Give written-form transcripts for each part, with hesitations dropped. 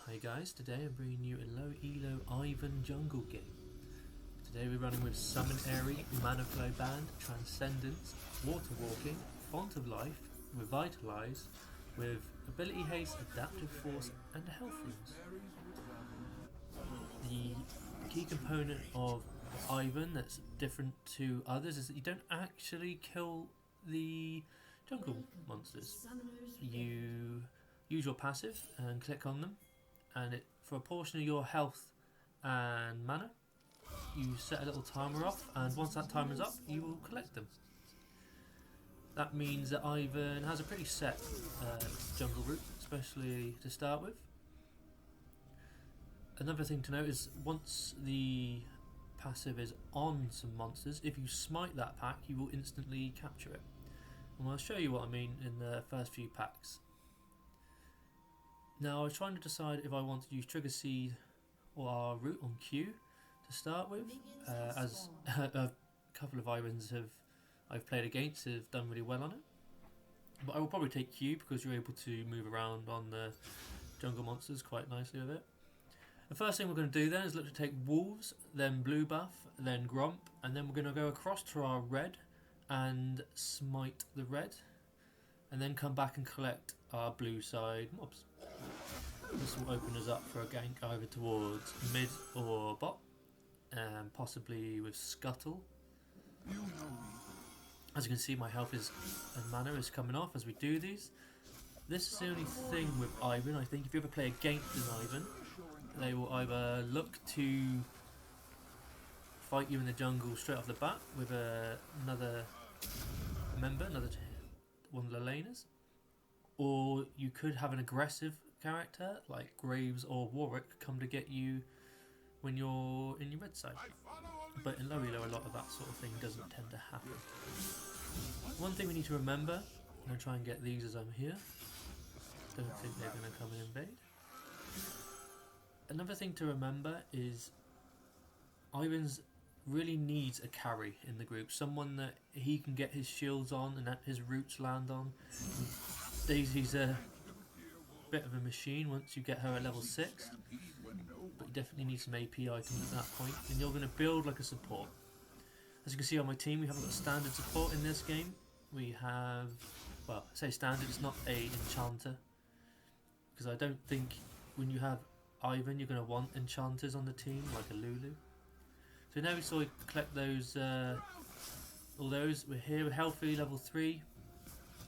Hi guys, today I'm bringing you a low elo Ivern jungle game. Today we're running with Summon Airy, Mana Flow Band, Transcendence, Water Walking, Font of Life, Revitalize, with Ability Haste, Adaptive Force and Health Runes. The key component of Ivern that's different to others is that you don't actually kill the jungle monsters. You use your passive and click on them, and for a portion of your health and mana, you set a little timer off, and once that timer is up, you will collect them. That means that Ivern has a pretty set jungle route, especially to start with. Another thing to note is once the passive is on some monsters, if you smite that pack, you will instantly capture it. And I'll show you what I mean in the first few packs. Now I was trying to decide if I want to use Trigger Seed or our route on Q to start with, as a couple of Iverns I've played against have done really well on it. But I will probably take Q because you're able to move around on the jungle monsters quite nicely with it. The first thing we're going to do then is look to take Wolves, then Blue Buff, then Gromp, and then we're going to go across to our red and smite the red, and then come back and collect our blue side mobs. This will open us up for a gank either towards mid or bot, and possibly with Scuttle. As you can see, my health and mana is coming off as we do these. This is the only thing with Ivern. I think if you ever play against an Ivern, they will either look to fight you in the jungle straight off the bat with another member, one of the laners, or you could have an aggressive character like Graves or Warwick come to get you when you're in your red side. But in low elo, a lot of that sort of thing doesn't tend to happen. One thing we need to remember, I'm going to try and get these as I'm here. Don't think they're going to come and invade. Another thing to remember is Ivern's really needs a carry in the group, someone that he can get his shields on and that his roots land on. Daisy's a bit of a machine once you get her at level 6, but you definitely need some AP items at that point, and you're going to build like a support. As you can see on my team, we haven't got standard support in this game. We have, well, I say standard, it's not a enchanter, because I don't think when you have Ivern you're going to want enchanters on the team like a Lulu. So now we sort of collect those, all those. We're here, we're healthy, level 3.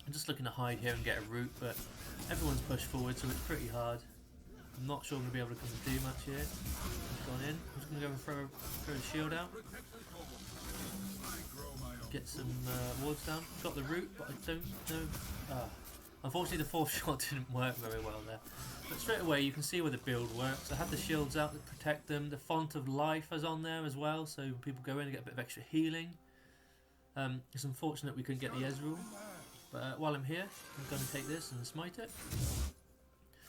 I'm just looking to hide here and get a root, but everyone's pushed forward, so it's pretty hard. I'm not sure I'm going to be able to come and do much here. I've gone in. I'm just going to go and throw the shield out. Get some wards down. Got the root, but I don't know. Unfortunately, the fourth shot didn't work very well there. But straight away, you can see where the build works. I have the shields out to protect them. The Font of Life is on there as well, so when people go in and get a bit of extra healing. It's unfortunate we couldn't get the Ezreal. But while I'm here, I'm going to take this and smite it.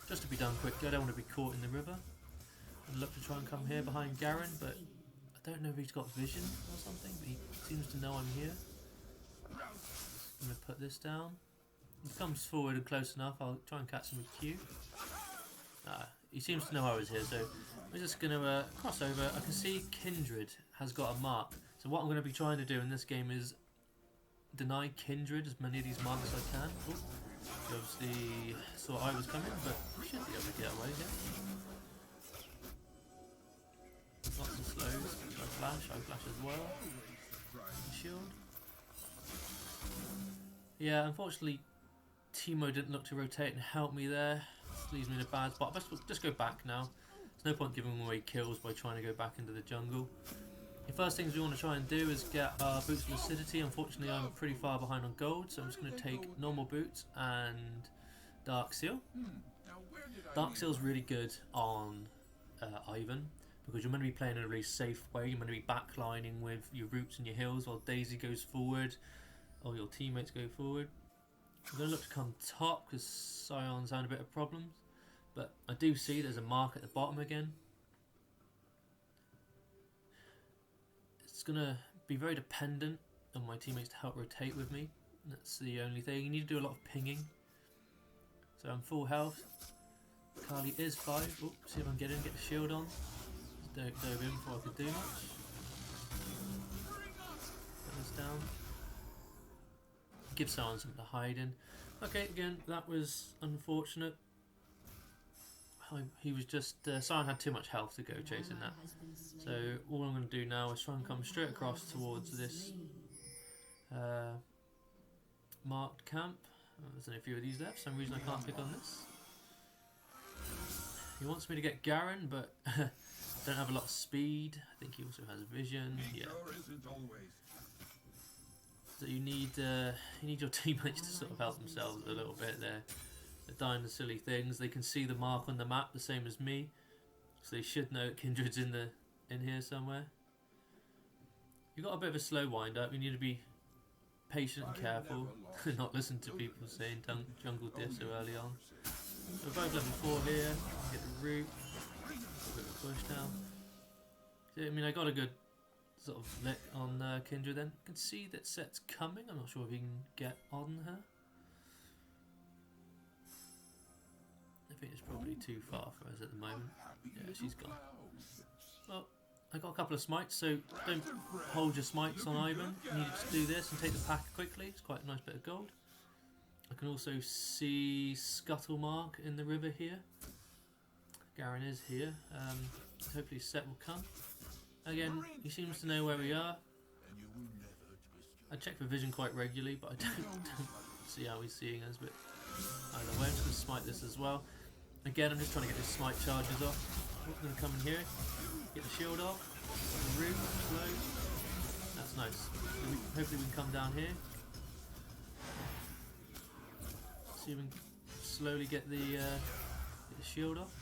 Just to be done quickly, I don't want to be caught in the river. I'd look to try and come here behind Garen, but I don't know if he's got vision or something, but he seems to know I'm here. I'm going to put this down. If he comes forward and close enough, I'll try and catch him with Q. He seems to know I was here, so we're just going to cross over. I can see Kindred has got a mark, so what I'm going to be trying to do in this game is deny Kindred as many of these marks as I can. Ooh. Obviously saw I was coming, but we should be able to get away here. Lots of slows. I flash as well. Shield. Yeah, unfortunately Teemo didn't look to rotate and help me there. This leaves me in a bad spot. Let's just go back now. There's no point giving away kills by trying to go back into the jungle. The first things we want to try and do is get our boots of lucidity. Unfortunately, I'm pretty far behind on gold, so I'm just going to take normal boots and Dark Seal. Dark Seal is really good on Ivern because you're going to be playing in a really safe way. You're going to be backlining with your roots and your heals while Daisy goes forward, or your teammates go forward. I'm going to look to come top because Scion's having a bit of problems, but I do see there's a mark at the bottom again. It's going to be very dependent on my teammates to help rotate with me. That's the only thing. You need to do a lot of pinging. So I'm full health. Kali is 5. Oop, see if I can get in, get the shield on. Just dove in before I could do much. Put this down. Give someone something to hide in. Okay, again, that was unfortunate. He was just... Sion had too much health to go chasing that. So all I'm going to do now is try and come straight across towards this marked camp. There's only a few of these left, for some reason I can't click on this. He wants me to get Garen, but don't have a lot of speed. I think he also has vision. Yeah. So you need your teammates to sort of help themselves a little bit. They're dying to silly things. They can see the mark on the map the same as me, so they should know that Kindred's in here somewhere. You've got a bit of a slow wind up. You need to be patient and careful, not listen to people saying jungle diff so early on. So we're both level 4 here. Get the root. A bit of a push now. So, I mean, I got a good sort of lick on Kindred then. You can see that Set's coming. I'm not sure if he can get on her. I think it's probably too far for us at the moment. Yeah, she's gone. Well, I got a couple of smites, so don't hold your smites on Ivern. You need to do this and take the pack quickly. It's quite a nice bit of gold. I can also see Scuttle Mark in the river here. Garen is here. Hopefully Set will come. Again, he seems to know where we are. I check for vision quite regularly, but I don't see how he's seeing us. But either way, I'm just going to smite this as well. Again, I'm just trying to get his smite charges off. I'm going to come in here, get the shield off, got the root, slow. That's nice. So hopefully we can come down here. See if we can slowly get the shield off.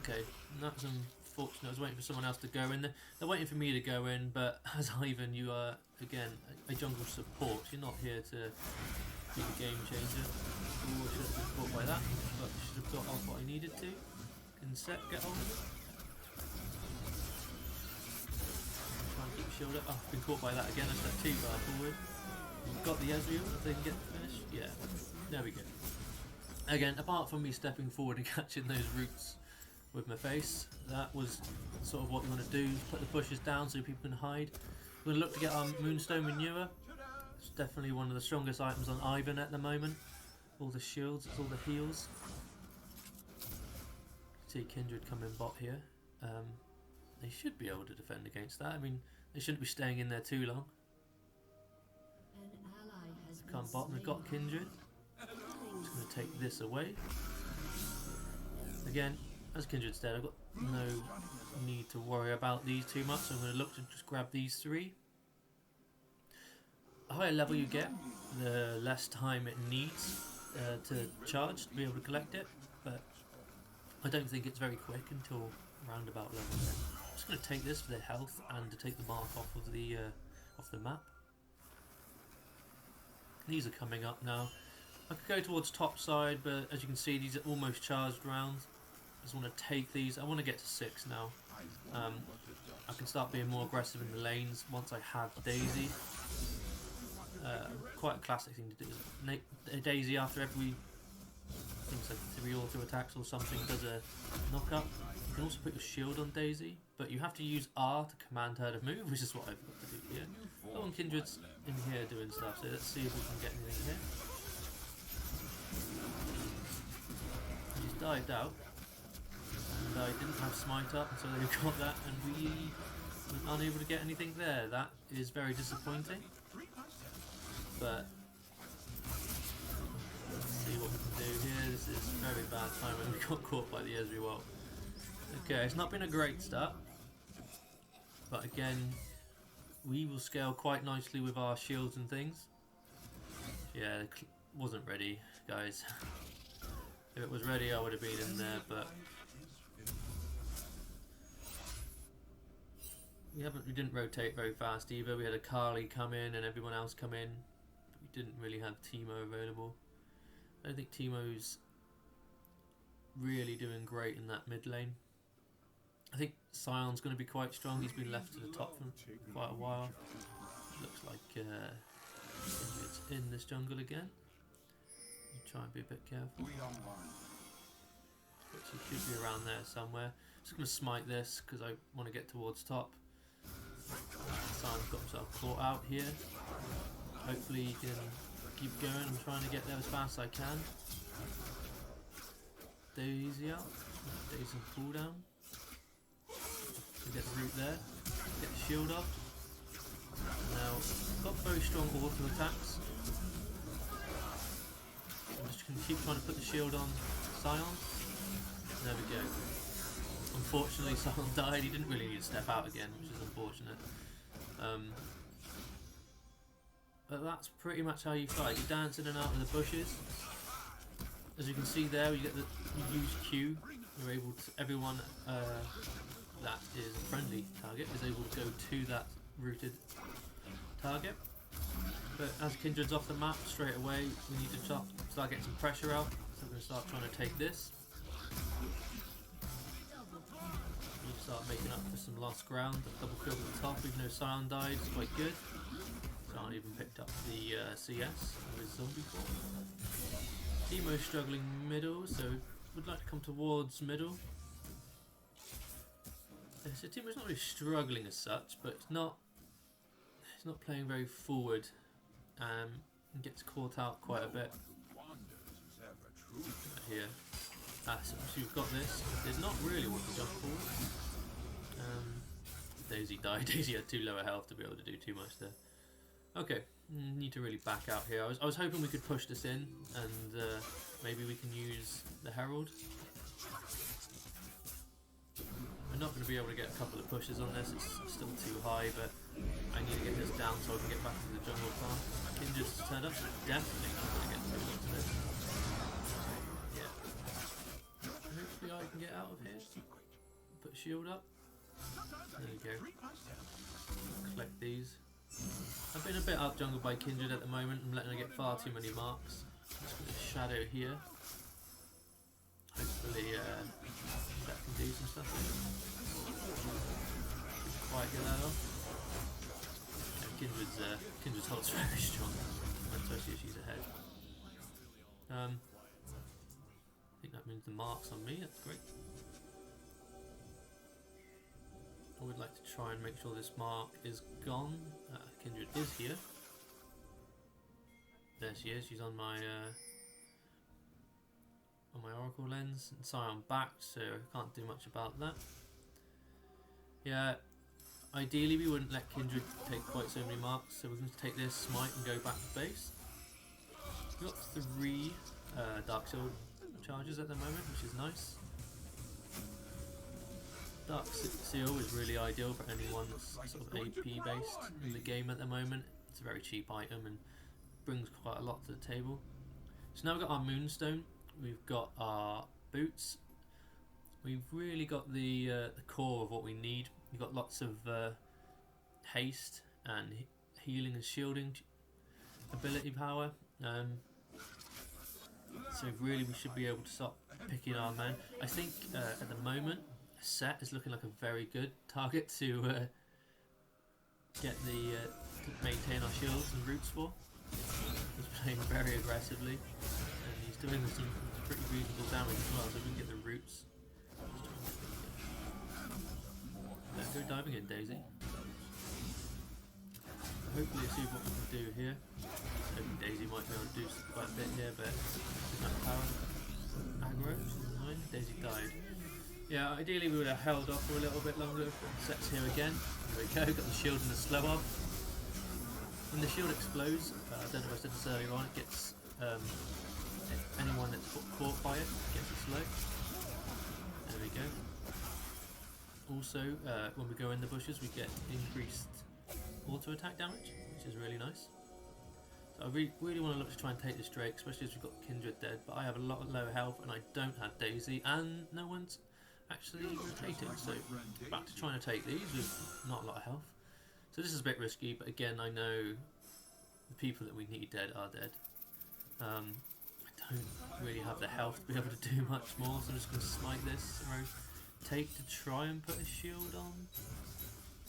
Okay, that's unfortunate. I was waiting for someone else to go in there. They're waiting for me to go in, but as Ivern, you are, again, a jungle support. You're not here to be the game changer. Ooh, I should have been caught by that, but I should have got off what I needed to. Can Set get hold of it? Try and keep the shield up. Oh, I've been caught by that again. I stepped too far forward. We've got the Ezreal, if they can get the finish. Yeah, there we go. Again, apart from me stepping forward and catching those roots with my face, that was sort of what you want to do. Put the pushes down so people can hide. We're going to look to get our Moonstone Renewer. It's definitely one of the strongest items on Ivern at the moment. All the shields, it's all the heals. See Kindred coming bot here. They should be able to defend against that. I mean, they shouldn't be staying in there too long. Come bot, we've got Kindred. Just going to take this away. Again, as Kindred's dead, I've got no need to worry about these too much, so I'm going to look to just grab these 3. The higher level you get, the less time it needs to charge to be able to collect it, but I don't think it's very quick until around about level 10. I'm just going to take this for the health and to take the mark off of the map. These are coming up now. I could go towards top side, but as you can see, these are almost charged rounds. I just want to take these. I want to get to 6 now. I can start being more aggressive in the lanes once I have Daisy. Quite a classic thing to do. Daisy after every, I think it's like 3 auto attacks or something, does a knock up. You can also put your shield on Daisy, but you have to use R to command her to move, which is what I've got to do here. Oh, and Kindred's in here doing stuff, so let's see if we can get anything here. She's dived out, and I didn't have smite up, so they got that, and we were unable to get anything there. That is very disappointing. But let's see what we can do here. This is very bad timing. We got caught by the Ezreal. Okay, it's not been a great start, but again, we will scale quite nicely with our shields and things. Yeah, it wasn't ready, guys. If it was ready, I would have been in there, but we didn't rotate very fast either. We had a Kali come in and everyone else come in. We didn't really have Teemo available. I don't think Teemo's really doing great in that mid lane. I think Sion's going to be quite strong. He's been left to the top for quite a while. Looks like it's in this jungle again. Try and be a bit careful. Should be around there somewhere. Just going to smite this because I want to get towards top. Simon's got himself caught out here. Hopefully he can keep going. I'm trying to get there as fast as I can. Daisy out. Daisy cooldown. Get the root there. Get the shield off. Now, got very strong auto attacks. I'm just going to keep trying to put the shield on Sion. There we go. Unfortunately, Sion died. He didn't really need to step out again, which is unfortunate. But that's pretty much how you fight. You dance in and out of the bushes. As you can see there, you use Q. You're able to, everyone that is a friendly target is able to go to that rooted target. But as Kindred's off the map straight away, we need to start getting some pressure out. So we're going to start trying to take this. We need to start making up for some lost ground. Double kill at the top, even though Sion died, it's quite good. Sion even picked up the CS with Zombie Form. Teemo's struggling middle, so would like to come towards middle. So Teemo's not really struggling as such, but he's not playing very forward and gets caught out quite a bit. Here. So we've got this. Did not really want to jump forward. Daisy died. Daisy had too low a health to be able to do too much there. Okay, need to really back out here. I was hoping we could push this in and maybe we can use the Herald. We're not going to be able to get a couple of pushes on this, it's still too high, but I need to get this down so I can get back into the jungle farm. Kindred's turned up, definitely not going to get through into this. Yeah. Hopefully I can get out of here. Put shield up. There we go. Collect these. I've been a bit out jungled by Kindred at the moment. I'm letting her get far too many marks. Just put a shadow here. Hopefully that can do some stuff. Didn't quite get that off. Yeah, Kindred's hold's very strong, especially if she's ahead. I think that means the marks on me. That's great. I would like to try and make sure this mark is gone. Kindred is here. There she is. She's on my Oracle lens. And sorry, I'm back, so I can't do much about that. Yeah, ideally we wouldn't let Kindred take quite so many marks, so we're going to take this smite and go back to base. We've got 3 Dark Shield charges at the moment, which is nice. Dark Seal is really ideal for anyone that's sort of AP based in the game at the moment. It's a very cheap item and brings quite a lot to the table. So now we've got our Moonstone, we've got our boots, we've really got the core of what we need. We've got lots of haste and healing and shielding ability power. So really we should be able to start picking our men. I think at the moment Set is looking like a very good target to get the to maintain our shields and roots for. He's playing very aggressively and he's doing some pretty reasonable damage as well, so we can get the roots. Go diving in, Daisy. Hopefully see what we can do here. Hoping Daisy might be able to do quite a bit here, but that power aggro, which is annoying. Daisy died. Yeah, ideally we would have held off for a little bit longer. Set's here again. There we go, got the shield and the slow off. When the shield explodes, I don't know if I said this earlier on, it gets anyone that's caught by it gets a slow. There we go. Also, when we go in the bushes, we get increased auto attack damage, which is really nice. So I really want to look to try and take this Drake, especially as we've got Kindred dead, but I have a lot of low health and I don't have Daisy, and no one's actually rotating, so back to trying to take these with not a lot of health. So this is a bit risky, but again I know the people that we need dead are dead. I don't really have the health to be able to do much more, so I'm just going to smite this and rotate to try and put a shield on.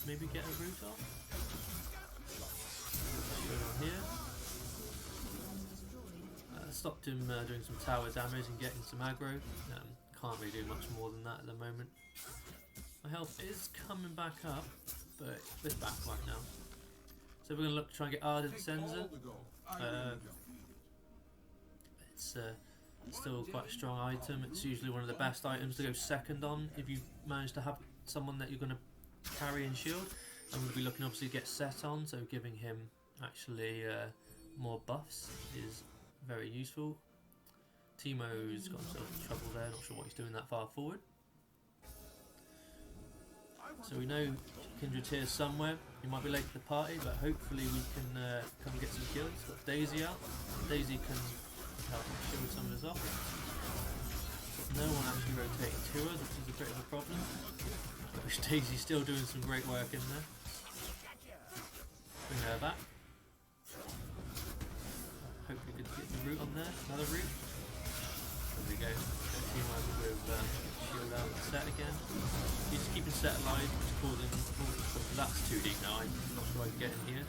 Maybe get a root off. Shield on here. Stopped him doing some tower damage and getting some aggro. can't really do much more than that at the moment. My health is coming back up, but it's back right now. So we're going to look to try and get Ardent Sensor. It's still quite a strong item. It's usually one of the best items to go second on if you manage to have someone that you're going to carry and shield. I'm going to be looking obviously to get set on, so giving him actually more buffs is very useful. Teemo's got himself in trouble there, not sure what he's doing that far forward. So we know Kindred's here somewhere. He might be late to the party, but hopefully we can come and get some kills. Got Daisy out. Daisy can help shield some of us off. But no one actually rotating to us, which is a bit of a problem. But Daisy's still doing some great work in there. Bring her back. Hopefully we can get the root on there. Another root. There we go. Teamwork with shield out and set again. He's keeping set alive, which is causing that's too deep now. I'm not sure I can get in here.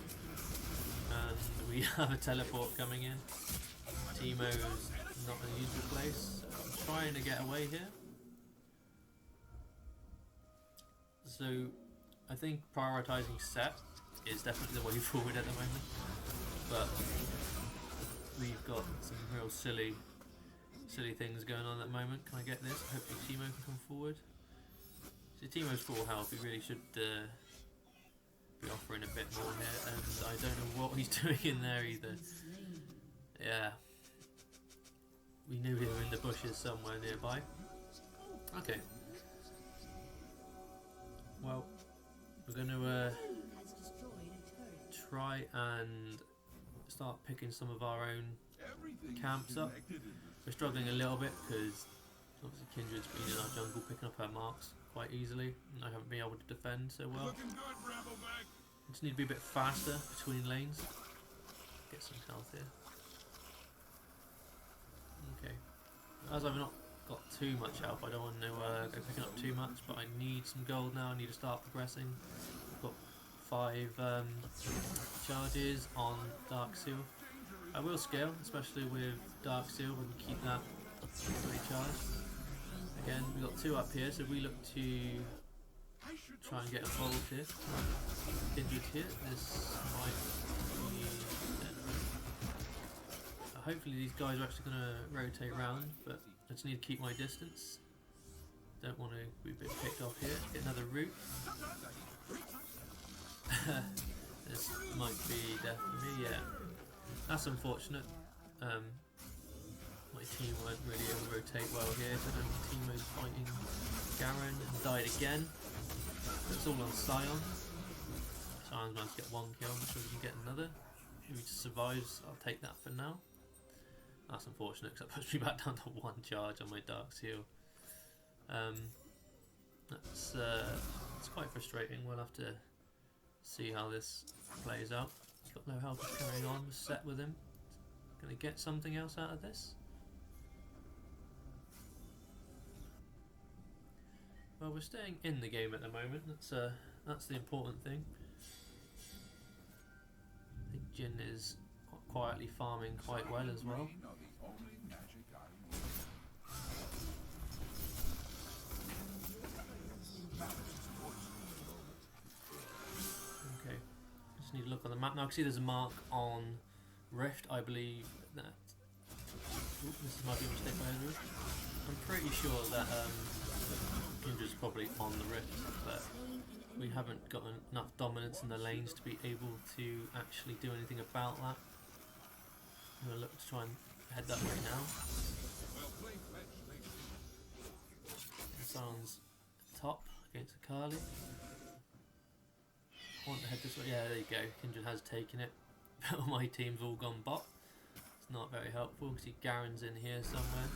And we have a teleport coming in. Teemo's not in a useful place. I'm trying to get away here. So I think prioritising set is definitely the way forward at the moment. But we've got some real silly things going on at the moment. Can I get this? Hopefully Teemo can come forward. So Teemo's full health. He really should be offering a bit more here, and I don't know what he's doing in there either. Yeah. We knew he was in the bushes somewhere nearby. Okay. Well, we're going to try and start picking some of our own camps up. We're struggling a little bit because obviously Kindred's been in our jungle picking up her marks quite easily, and I haven't been able to defend so well. I just need to be a bit faster between lanes. Get some health here. Okay. As I've not got too much health, I don't want to go picking up too much, but I need some gold now. I need to start progressing. I've got 5 charges on Dark Seal. I will scale, especially with Dark Seal. We can keep that fully charged. Again, we've got 2 up here, so we look to try and get involved here. Kindred here. This might be... hopefully these guys are actually going to rotate around, but I just need to keep my distance. Don't want to be a bit picked off here. Get another root. This might be definitely, yeah. That's unfortunate. My team weren't really able to rotate well here. So then Teemo's fighting Garen and died again. It's all on Sion. Sion's managed to get 1 kill. I'm not sure we can get another. If he just survives, I'll take that for now. That's unfortunate because that puts me back down to 1 charge on my Dark Seal. It's quite frustrating. We'll have to see how this plays out. He's got no help carrying on. We're set with him. Gonna get something else out of this? Well, we're staying in the game at the moment. That's the important thing. I think Jin is quietly farming quite well as well. Okay, just need to look on the map now. I can see there's a mark on Rift. I believe that. Ooh, this might be a mistake by Ezra. I'm pretty sure that Kindred's probably on the Rift, but we haven't got enough dominance in the lanes to be able to actually do anything about that. I'm going to look to try and head that way now. Sounds top against Akali. I want to head this way. Yeah, there you go. Kindred has taken it. My team's all gone bot. It's not very helpful. You can see Garen's in here somewhere.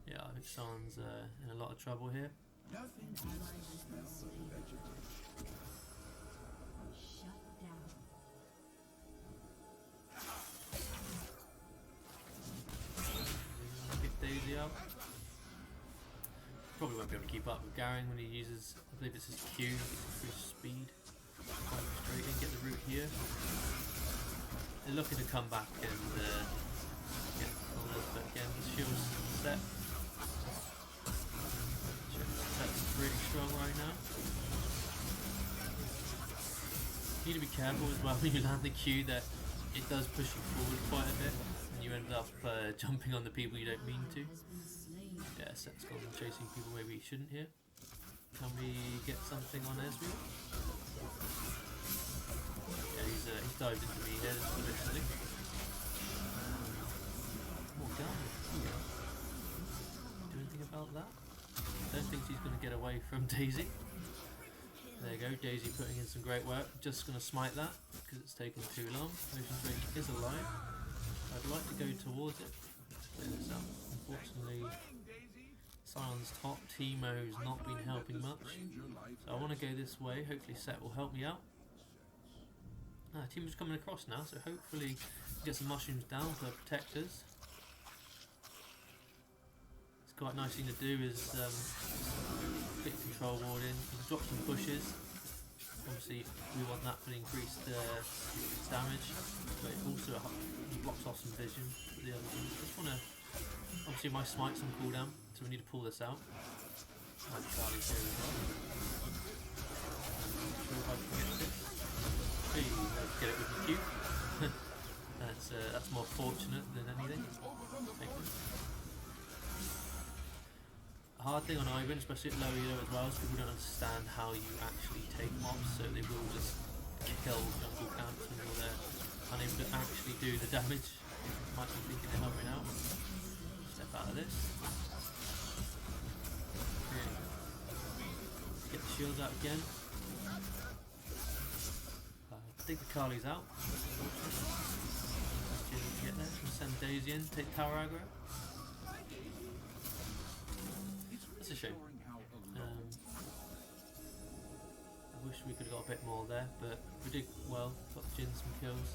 Yeah, I think Sean's in a lot of trouble here. Get Daisy out. Probably won't be able to keep up with Garen when he uses, I believe it's his Q, through speed. Quite frustrating. Get the root here. They're looking to come back and get all this but again, the shield's set. That's really strong right now. You need to be careful as well when you land the Q that it does push you forward quite a bit, and you end up jumping on the people you don't mean to. Yeah, Set's gone chasing people maybe he shouldn't here. Can we get something on Ezreal? Yeah, he's dived into me here, that's a bit silly. More gun. Do anything about that? Don't think she's going to get away from Daisy. There you go, Daisy putting in some great work. Just going to smite that because it's taken too long. Motion Drake is alive. I'd like to go towards it. Clear this up. Unfortunately, Sion's top. Teemo's not been helping much. So I want to go this way. Hopefully Set will help me out. Teemo's coming across now, so hopefully get some mushrooms down for protectors. It's quite a nice thing to do is get your control ward in, drop some bushes. Obviously we want that for increased damage, but it also blocks off some vision for the other ones. Just want to, obviously my smite's on cooldown, so we need to pull this out. Charlie's here as well. Not sure if I can get this. Hey, let's get it with the Q. That's more fortunate than anything. A hard thing on Ivern, especially at low elo as well, is people don't understand how you actually take mobs, so they will just kill jungle camps when you're there, unable to actually do the damage. Might be thinking they're helping out. Step out of this. Okay. Get the shields out again. I think the Kali's out. Get there. Send Daisy in, take tower aggro. That's a shame. I wish we could have got a bit more there, but we did well. Got Jin some kills.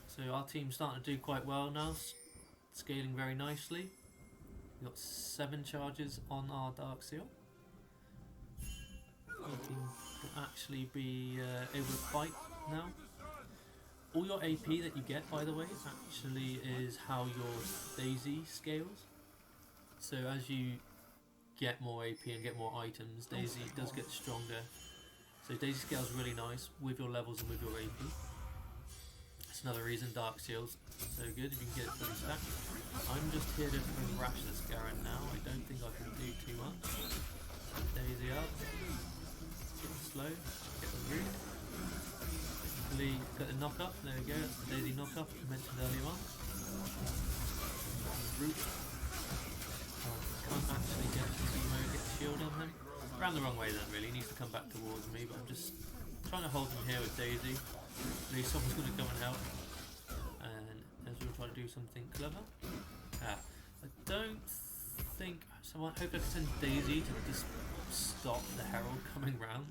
So our team's starting to do quite well now, scaling very nicely. We've got 7 charges on our Dark Seal. Our team can actually be able to fight now. All your AP that you get, by the way, actually is how your Daisy scales. So as you get more AP and get more items, Daisy does get stronger. So Daisy scales really nice with your levels and with your AP. That's another reason Dark Seal's so good, if you can get it fully stacked. I'm just here to harass this Garen now. I don't think I can do too much. Daisy up. Get it slow. Get the root. Hopefully get the knock up. There we go. That's the Daisy knock up I mentioned earlier on. Root. Can't actually get the shield on him. Ran the wrong way then really, he needs to come back towards me, but I'm just trying to hold him here with Daisy. At least someone's going to come and help. And Ezreal will try to do something clever. I don't think, so I hope I can send Daisy to just stop the Herald coming round.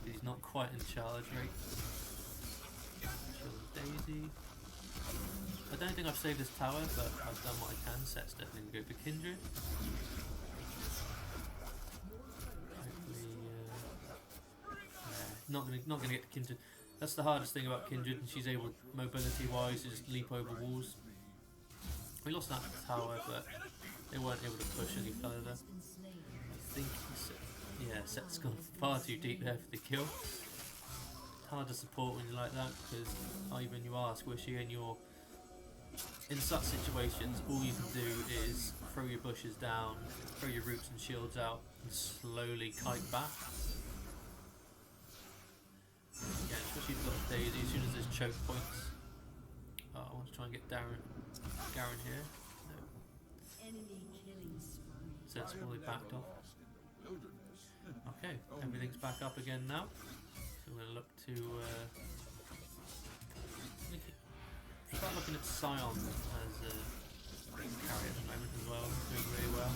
He's not quite in charge rate. Shield Daisy. I don't think I've saved this tower, but I've done what I can. Set's definitely going to go for Kindred. Hopefully, not gonna get the Kindred. That's the hardest thing about Kindred, and she's able, mobility-wise, to just leap over walls. We lost that tower, but they weren't able to push any further. I think, yeah, Set's gone far too deep there for the kill. It's hard to support when you're like that, because even you are squishy and you're in such situations, all you can do is throw your bushes down, throw your roots and shields out, and slowly kite back. Yeah, especially if you've got Daisy, as soon as there's choke points. Oh, I want to try and get Garen here. No. So it's fully backed off. Okay, everything's back up again now. So we're going to look to start looking at Sion as a carry at the moment as well, doing really well.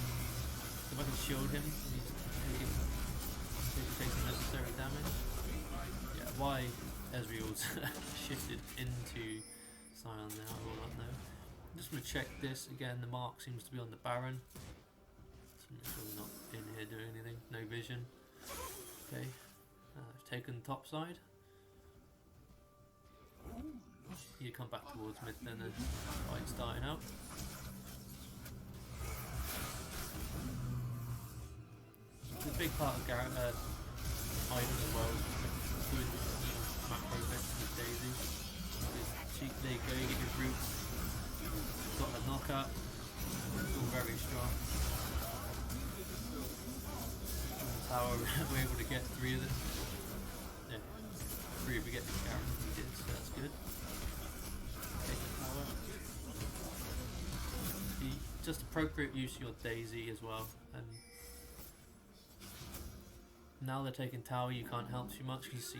If I can shield him, he's taking necessary damage. Yeah, why Ezreal's shifted into Sion now, I will not know. I'm just going to check this again. The mark seems to be on the Baron. So make sure we're not in here doing anything. No vision. Okay, I've taken the top side. You come back towards mid then, fight starting out. big part of Ivern as well, doing macro events with Daisy. There you go, you get your roots, got a knockup, all very strong. Tower, we're able to get 3 of them. Yeah, 3 if we get the Garen, we did, so that's good. Take the tower. Just appropriate use of your Daisy as well, and now they're taking tower, you can't help too much because you see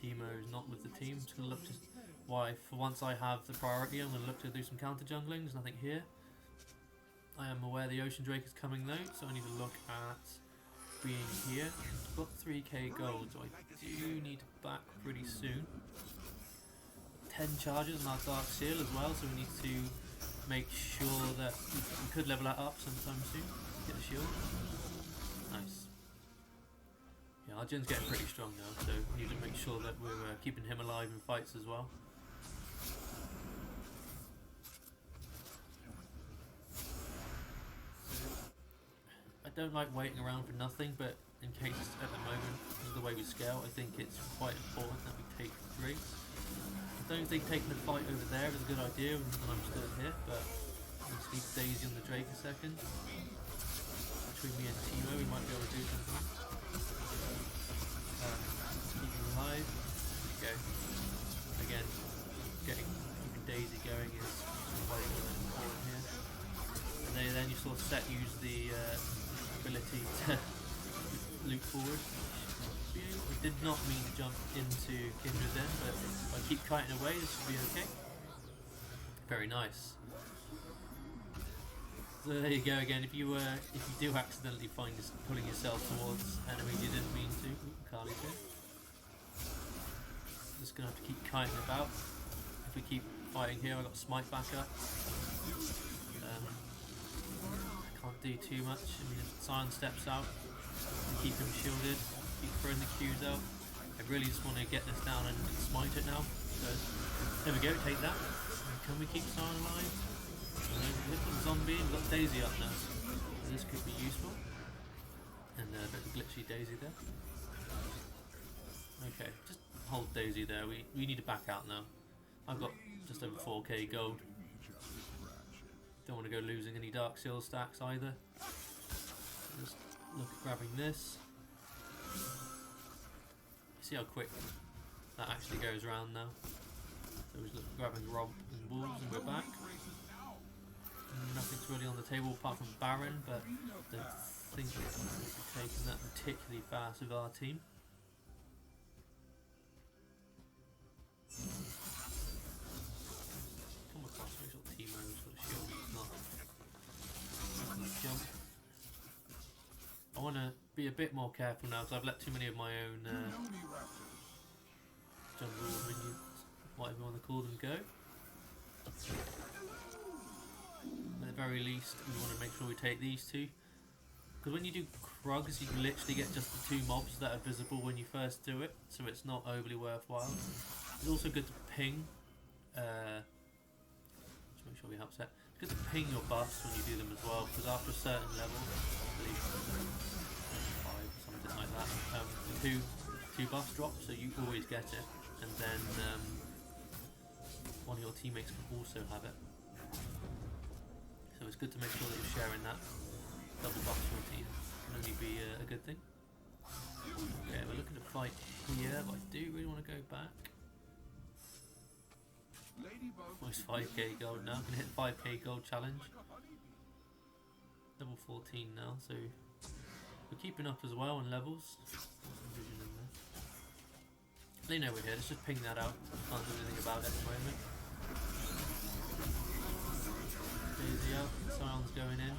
Teemo is not with the team. Just gonna look to why for once I have the priority, I'm gonna look to do some counter jungling. There's nothing here. I am aware the Ocean Drake is coming though, so I need to look at being here. I've got 3k gold, so I do need to back pretty soon. 10 charges on our Dark Seal as well, so we need to make sure that we could level that up sometime soon. Get a shield. Nice. Yeah, our Jin's getting pretty strong now, so we need to make sure that we're keeping him alive in fights as well. I don't like waiting around for nothing, but in case at the moment, because of the way we scale, I think it's quite important that we take rates. I don't think taking the fight over there is a good idea when I'm still here, but I'm going to leave Daisy on the Drake a second. Between me and Teemo, we might be able to do something. Keep him alive. There we go. Again, keeping Daisy going is quite important here. And then you saw Set use the ability to loop forward. I did not mean to jump into Kindred then, but if I keep kiting away, this should be okay. Very nice. So there you go again. If you do accidentally find this pulling yourself towards enemies you didn't mean to, Carly's here. Just gonna have to keep kiting about. If we keep fighting here, I've got Smite back up. Can't do too much. I mean, if Sion steps out, keep him shielded. Keep throwing the Qs out. I really just want to get this down and smite it now. So there we go, take that. Can we keep Sion alive? We've got Zombie and we've got Daisy up now. So this could be useful. And a bit of glitchy Daisy there. Okay, just hold Daisy there. We need to back out now. I've got just over 4k gold. Don't want to go losing any Dark Seal stacks either. Just look at grabbing this. See how quick that actually goes around now. So we're grabbing Rob and Wolves and we're back. Nothing's really on the table apart from Baron, but I don't think we've taken that particularly fast with our team. Come across, make sure Teemo's got a shield, it's not. Jump. I want to be a bit more careful now because I've let too many of my own jungle minions, whatever you want to call them, go. At the very least, we want to make sure we take these two. Because when you do Krugs, you literally get just the 2 mobs that are visible when you first do it, so it's not overly worthwhile. It's also good to ping. Just make sure we help set. It's good to ping your buffs when you do them as well, because after a certain level, I believe 5 or something like that, the two buffs drop, so you always get it, and then one of your teammates can also have it. So it's good to make sure that you're sharing that. Double buff to your team can only be a good thing. Okay, we're looking to fight here, but I do really want to go back. Almost 5k gold now. I'm going to hit 5k gold challenge. Level 14 now, so we're keeping up as well in levels. They know we're here, let's just ping that out. Can't do anything about it at the moment. Daisy out, Sion's going in.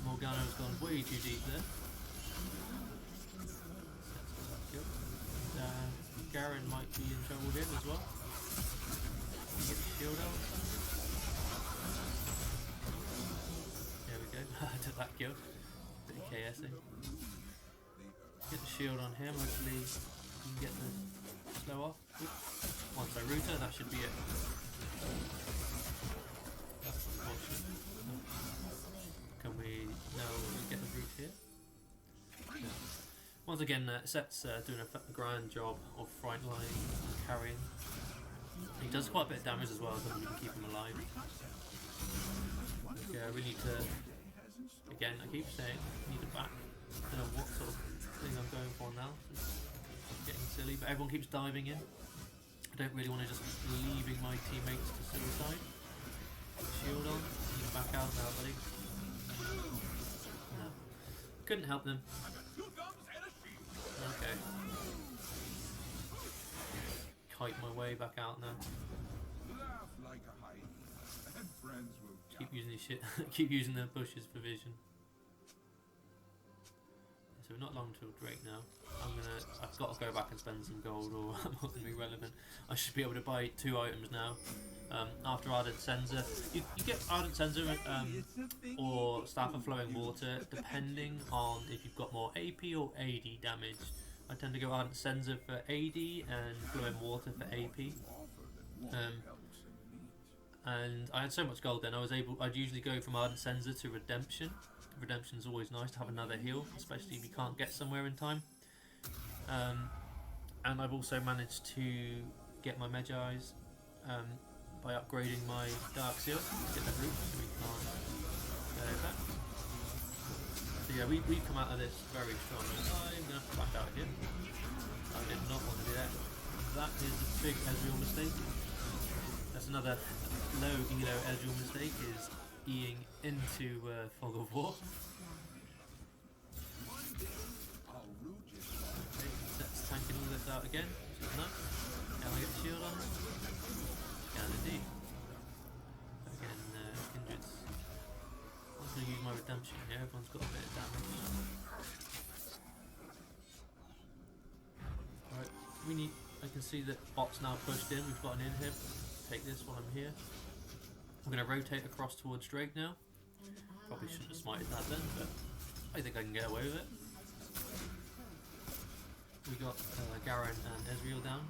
Morgana's gone way too deep there. Garen might be in trouble here as well. Get the shield out. There we go. I took that kill. Bit of KSing. Get the shield on him. Hopefully we can get the slow off. Oops. Once I root her, that should be it. That's unfortunate. Can we now get the root here? Yeah. Once again, Set's doing a grand job of front line carrying. He does quite a bit of damage as well, so we can keep him alive. Yeah, we need to. Again, I keep saying, we need to back. I don't know what sort of thing I'm going for now. It's getting silly, but everyone keeps diving in. I don't really want to just leaving my teammates to suicide. Shield on. You can back out now, buddy. No. Couldn't help them. Okay. Kite my way back out now. Keep using this shit. Keep using the bushes for vision. So we're not long till Drake now. I've got to go back and spend some gold, or I'm not going to be relevant. I should be able to buy 2 items now. After Ardent Sensor, you get Ardent Sensor or Staff of Flowing Water, depending on if you've got more AP or AD damage. I tend to go Ardent Sensor for AD and Flowing Water for AP. And I had so much gold then, I'd usually go from Ardent Sensor to Redemption. Redemption's always nice to have another heal, especially if you can't get somewhere in time. And I've also managed to get my Magi's by upgrading my Dark Seal to get the root, so we can't go back. So yeah, we've come out of this very strong. I'm going to have to back out here. I did not want to do that. That is a big Ezreal mistake. That's another low elo Ezreal mistake, is E-ing into Fog of War. Okay, that's tanking all this out again, which is nice. Can I get the shield on? Can indeed. Again, Kindred's. I'm going to use my redemption here, everyone's got a bit of damage. Alright, we need. I can see that bot's now pushed in, we've got an inhib. Take this while I'm here. I'm going to rotate across towards Drake now. Probably shouldn't have smited that then, but I think I can get away with it. We got Garen and Ezreal down.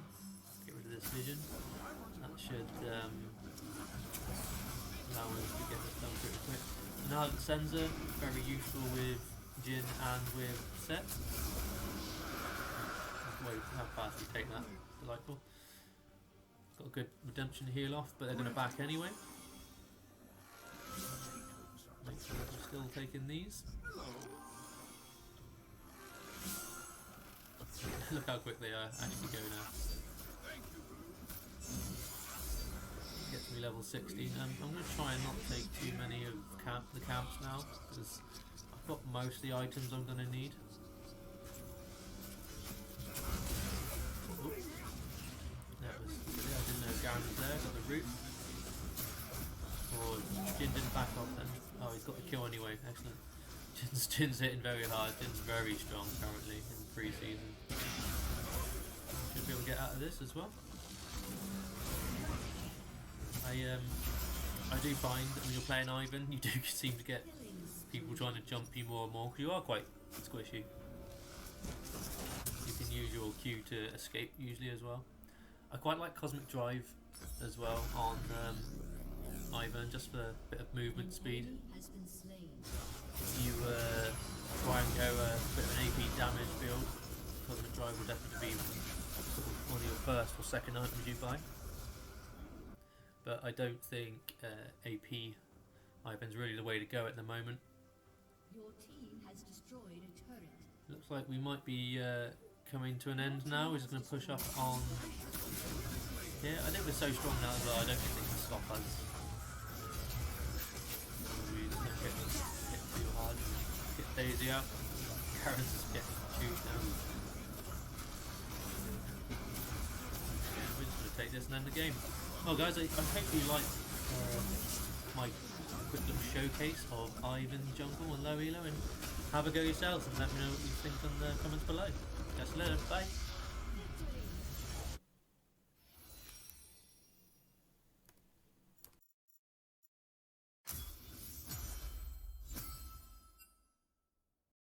Get rid of this vision. That should allow us to get this done pretty quick. Now the Sensor, very useful with Jhin and with Set. Wait, how fast we take that? Delightful. Got a good redemption heal off, but they're going to back anyway. Make sure that we're still taking these. Look how quick they actually go now. Gets me level 16. I'm going to try and not take too many of the camps now, because I've got most of the items I'm going to need. Garen was there, got the root. Or Jhin didn't back off then. Oh, he's got the kill anyway, excellent. Jin's hitting very hard, Jin's very strong currently in pre-season. Should be able to get out of this as well. I do find that when you're playing Ivern, you do seem to get people trying to jump you more and more, because you are quite squishy. You can use your Q to escape usually as well. I quite like Cosmic Drive as well on Ivern, just for a bit of movement speed. If you try and go a bit of an AP damage build, Cosmic Drive will definitely be sort of one of your first or second items you buy. But I don't think AP Ivern's really the way to go at the moment. Your team has destroyed a turret. Looks like we might be coming to an end now. We're just going to push up on. Yeah, I think we're so strong now as well. I don't think they can stop us. We just don't get too hard. Get Daisy out. Karen's just getting chewed down. Yeah, we're just going to take this and end the game. Well, guys, I hope you liked my quick little showcase of Ivern jungle and low elo, and have a go yourselves and let me know what you think in the comments below. Catch you later. Bye.